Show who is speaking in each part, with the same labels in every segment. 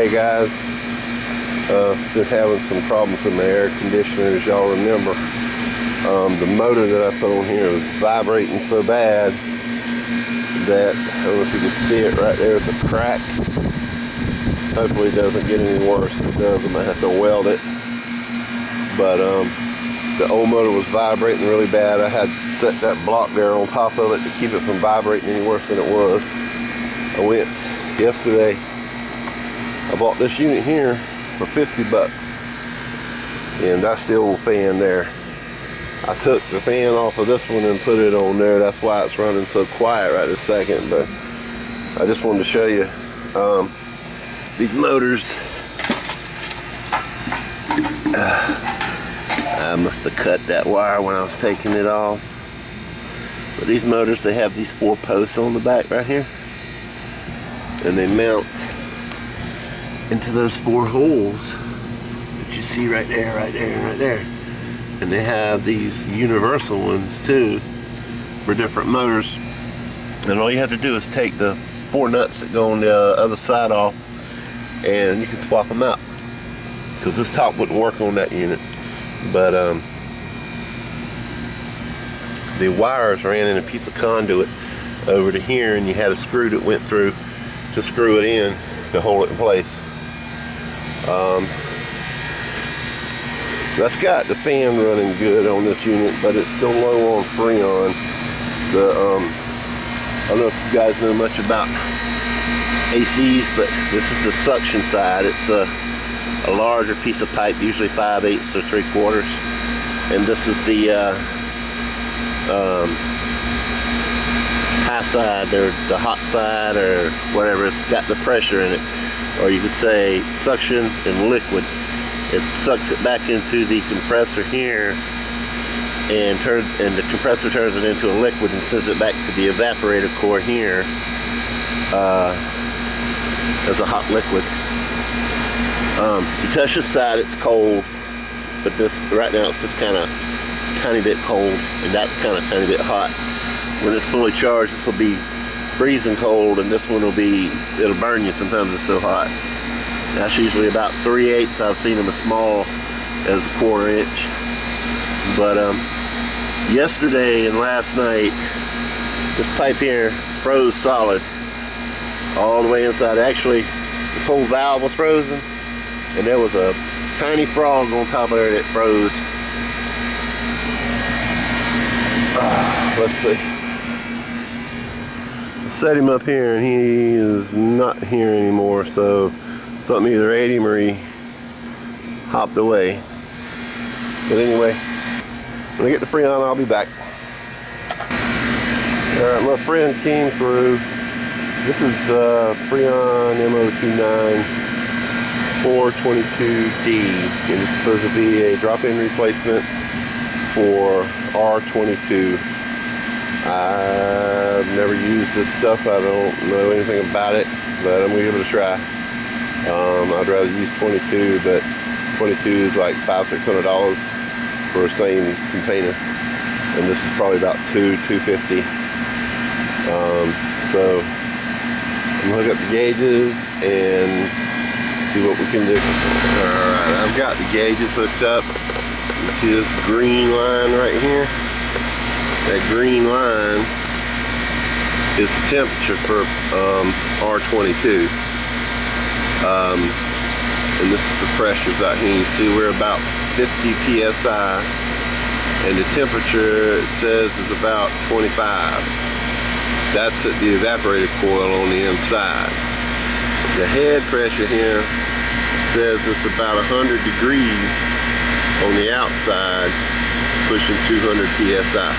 Speaker 1: Hey guys, been having some problems with my air conditioner, as y'all remember. The motor that I put on here was vibrating so bad that, I don't know if you can see it right there, it's a crack. Hopefully it doesn't get any worse. If it does, I might have to weld it. But the old motor was vibrating really bad. I had set that block there on top of it to keep it from vibrating any worse than it was. I went yesterday, I bought this unit here for 50 bucks. And that's the old fan there. I took the fan off of this one and put it on there. That's why it's running so quiet right this second. But I just wanted to show you these motors. I must have cut that wire when I was taking it off. But these motors, they have these 4 posts on the back right here. And they mount into those 4 holes that you see right there, right there, and right there. And they have these universal ones too for different motors. And all you have to do is take the 4 nuts that go on the other side off, and you can swap them out. Because this top wouldn't work on that unit. But the wires ran in a piece of conduit over to here, and you had a screw that went through to screw it in to hold it in place. That's got the fan running good on this unit, but it's still low on Freon. I don't know if you guys know much about ACs, but this is the suction side. It's a larger piece of pipe, usually 5/8 or 3/4, and this is the high side, or the hot side, or whatever. It's got the pressure in it, or you could say suction and liquid. It sucks it back into the compressor here, and the compressor turns it into a liquid and sends it back to the evaporator core here as a hot liquid. You touch this side, it's cold, but this right now it's just kind of tiny bit cold, and that's kind of tiny bit hot. When it's fully charged, this will be freezing cold, and this one will be, it'll burn you. Sometimes it's so hot. That's usually about 3/8. I've seen them as small as 1/4 inch. But yesterday and last night, this pipe here froze solid all the way inside. Actually, this whole valve was frozen, and there was a tiny frog on top of there that froze. Let's see. I set him up here, and he is not here anymore, so something either ate him or he hopped away. But anyway, when I get the Freon, I'll be back. Alright, my friend came through. This is Freon MO29 R422D, and it's supposed to be a drop-in replacement for R22. I've never used this stuff. I don't know anything about it, but I'm going to give it a try. I'd rather use 22, but 22 is like $500–600 for the same container, and this is probably about $250. So I'm gonna hook up the gauges and see what we can do. Alright, I've got the gauges hooked up. You see this green line right here? That green line is the temperature for R22. And this is the pressures out here. You see we're about 50 psi, and the temperature, it says, is about 25. That's at the evaporator coil on the inside. The head pressure here says it's about 100 degrees on the outside, pushing 200 psi.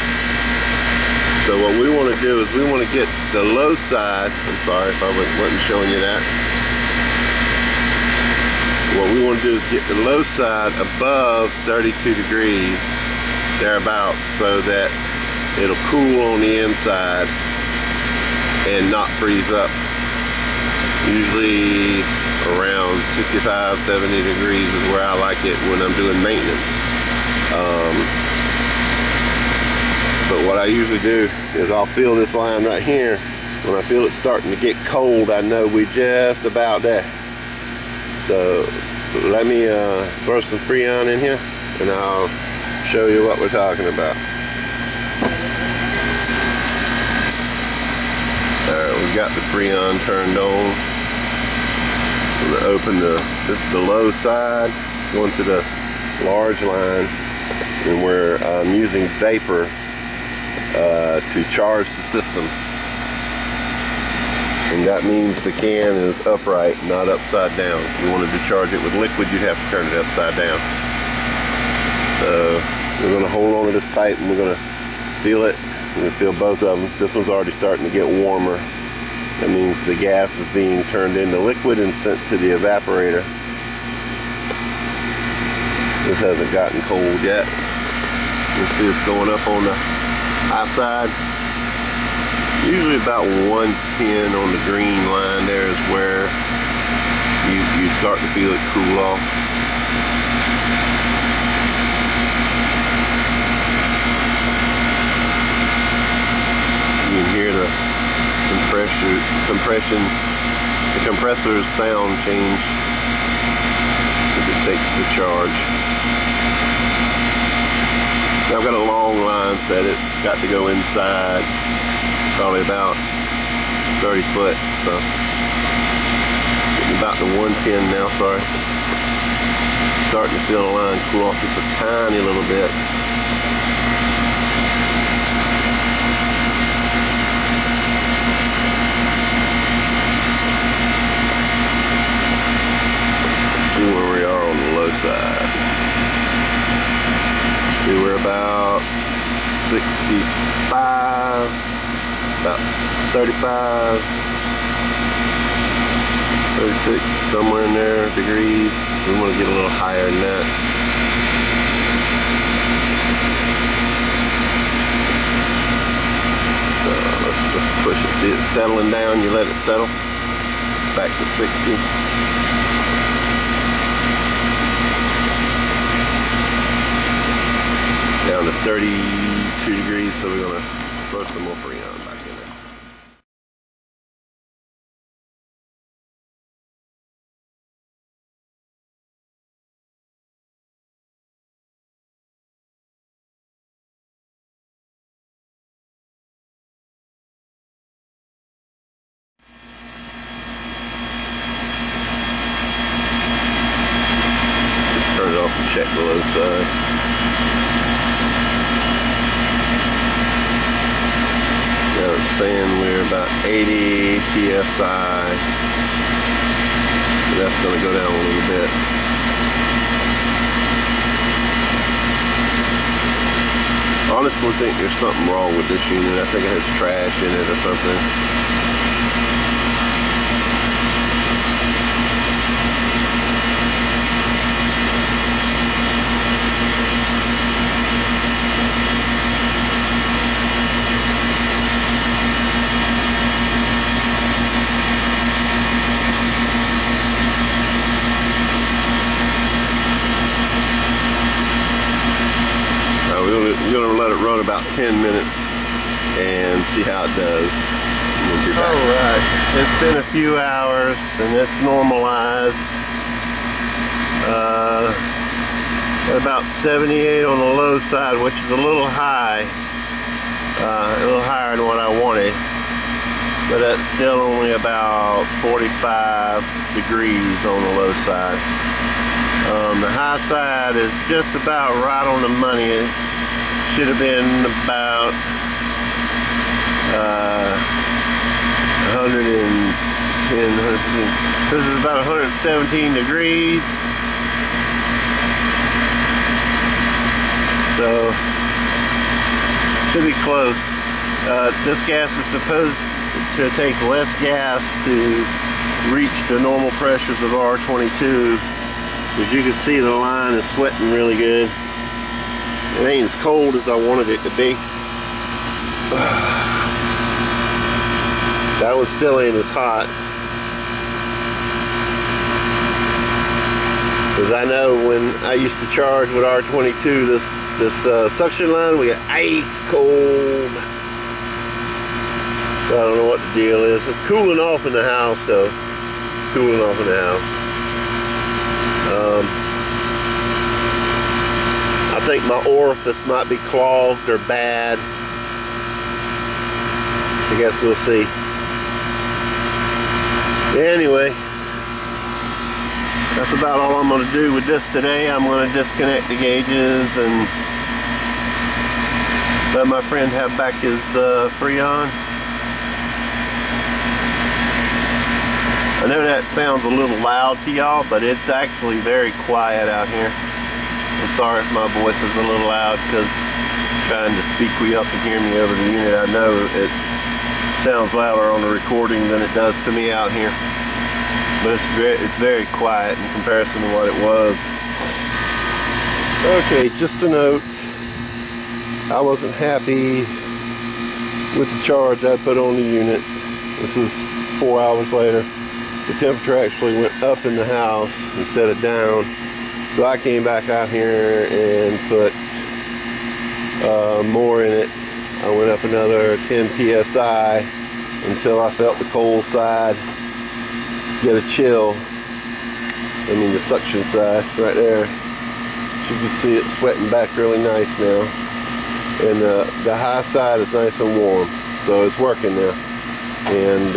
Speaker 1: So what we want to do is we want to get the low side. I'm sorry if I wasn't showing you that. What we want to do is get the low side above 32 degrees, thereabouts, so that it'll cool on the inside and not freeze up. Usually around 65–70 degrees is where I like it when I'm doing maintenance. But what I usually do is I'll feel this line right here. When I feel it starting to get cold, I know we're just about there. So let me throw some Freon in here and I'll show you what we're talking about. Alright, we've got the Freon turned on. I'm going to open this is the low side, going to the large line, and we're using vapor to charge the system. And that means the can is upright, not upside down. If you wanted to charge it with liquid, you'd have to turn it upside down. So we're going to hold on to this pipe and we're going to feel it. We're going to feel both of them. This one's already starting to get warmer. That means the gas is being turned into liquid and sent to the evaporator. This hasn't gotten cold yet. You see it's going up on the high side. Usually about 110 on the green line there is where you start to feel it cool off. You can hear the compressor's sound change as it takes the charge. Now I've got a long line set. It's got to go inside. Probably about 30 foot, so getting about to 110 now, sorry. Starting to feel the line cool off just a tiny little bit. Let's see where we are on the low side. See, we're about 65. About 35, 36, somewhere in there, degrees. We want to get a little higher than that. So let's push it. See it settling down, you let it settle. Back to 60. Down to 32 degrees, so we're going to throw some more Freon back in there. Just turn it off and check the low side. Saying we're about 80 psi. So that's going to go down a little bit. I honestly think there's something wrong with this unit. I think it has trash in it or something. We're going to let it run about 10 minutes and see how it does. We'll be back. Alright, it's been a few hours and it's normalized. At about 78 on the low side, which is a little high. A little higher than what I wanted. But that's still only about 45 degrees on the low side. The high side is just about right on the money. It should have been about 110, 115. This is about 117 degrees. So, should be close. This gas is supposed to take less gas to reach the normal pressures of R22. As you can see, the line is sweating really good. It ain't as cold as I wanted it to be. That one still ain't as hot. Because I know when I used to charge with R22, this suction line, we get ice cold. So I don't know what the deal is. It's cooling off in the house, though. It's cooling off in the house. think my orifice might be clogged or bad. I guess we'll see. Anyway, that's about all I'm going to do with this today. I'm going to disconnect the gauges and let my friend have back his Freon. I know that sounds a little loud to y'all, but it's actually very quiet out here. I'm sorry if my voice is a little loud because I'm trying to speak you up and hear me over the unit. I know it sounds louder on the recording than it does to me out here, but it's very quiet in comparison to what it was. Okay, just a note, I wasn't happy with the charge I put on the unit. This was 4 hours later. The temperature actually went up in the house instead of down. So I came back out here and put more in it. I went up another 10 psi until I felt the cold side get a chill. I mean the suction side right there. You can see it sweating back really nice now. And the high side is nice and warm. So it's working now. And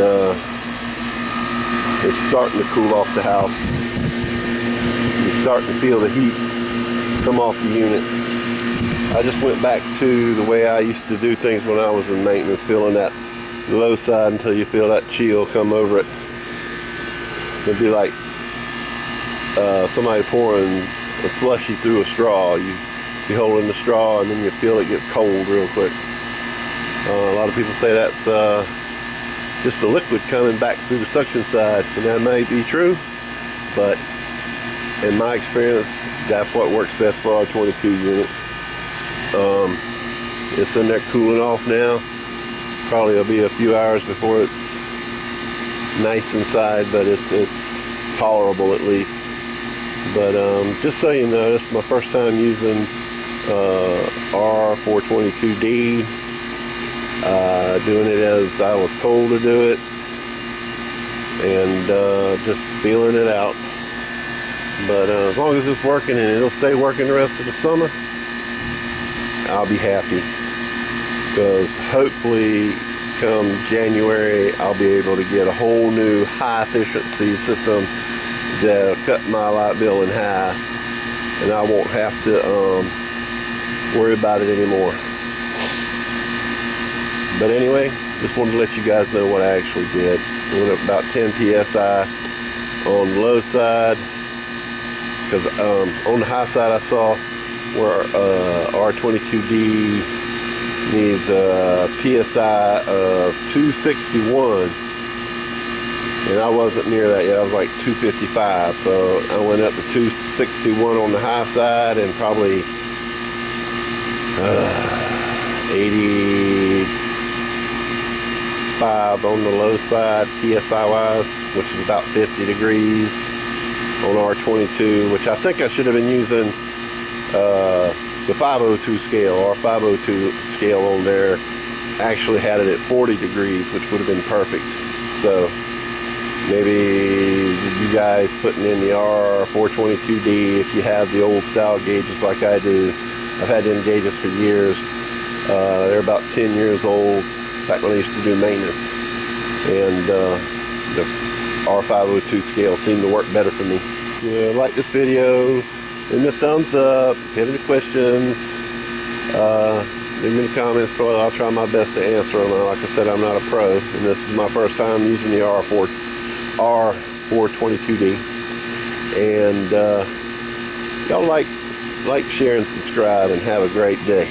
Speaker 1: it's starting to cool off the house. You're starting to feel the heat come off the unit. I just went back to the way I used to do things when I was in maintenance, feeling that low side until you feel that chill come over it. It'd be like somebody pouring a slushy through a straw. You're holding the straw and then you feel it get cold real quick. A lot of people say that's just the liquid coming back through the suction side, and that may be true, but in my experience, that's what works best for R22 units. It's in there cooling off now. Probably it'll be a few hours before it's nice inside, but it's tolerable at least. But just so you know, this is my first time using R422D. Doing it as I was told to do it, and just feeling it out. But as long as it's working and it'll stay working the rest of the summer, I'll be happy, because hopefully come January I'll be able to get a whole new high efficiency system that'll cut my light bill in half, and I won't have to worry about it anymore. But anyway, just wanted to let you guys know what I actually did. I went up about 10 psi on the low side, because on the high side I saw where R22D needs a psi of 261, and I wasn't near that yet. I was like 255, so I went up to 261 on the high side and probably 85 on the low side psi wise, which is about 50 degrees on R22, which I think I should have been using the 502 scale. R502 scale on there actually had it at 40 degrees, which would have been perfect. So maybe you guys putting in the R422D, if you have the old style gauges like I do. I've had them gauges for years. They're about 10 years old, back when I used to do maintenance, and the R502 scale seemed to work better for me. If you like this video, give me a thumbs up. If you have any questions, leave me in the comments below. I'll try my best to answer them. Like I said, I'm not a pro, and this is my first time using the R422D. And y'all like, share, and subscribe, and have a great day.